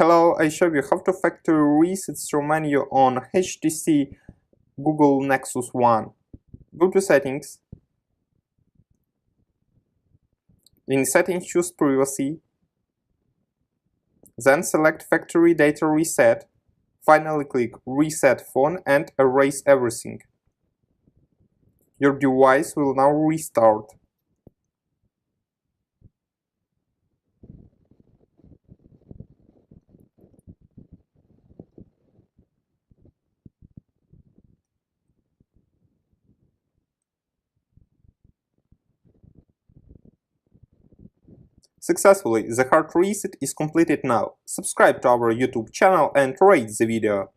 Hello, I show you how to factory reset through menu on HTC Google Nexus One. Go to Settings. In Settings, choose Privacy. Then select Factory Data Reset. Finally, click Reset Phone and erase everything. Your device will now restart. Successfully, the hard reset is completed now. Subscribe to our YouTube channel and rate the video.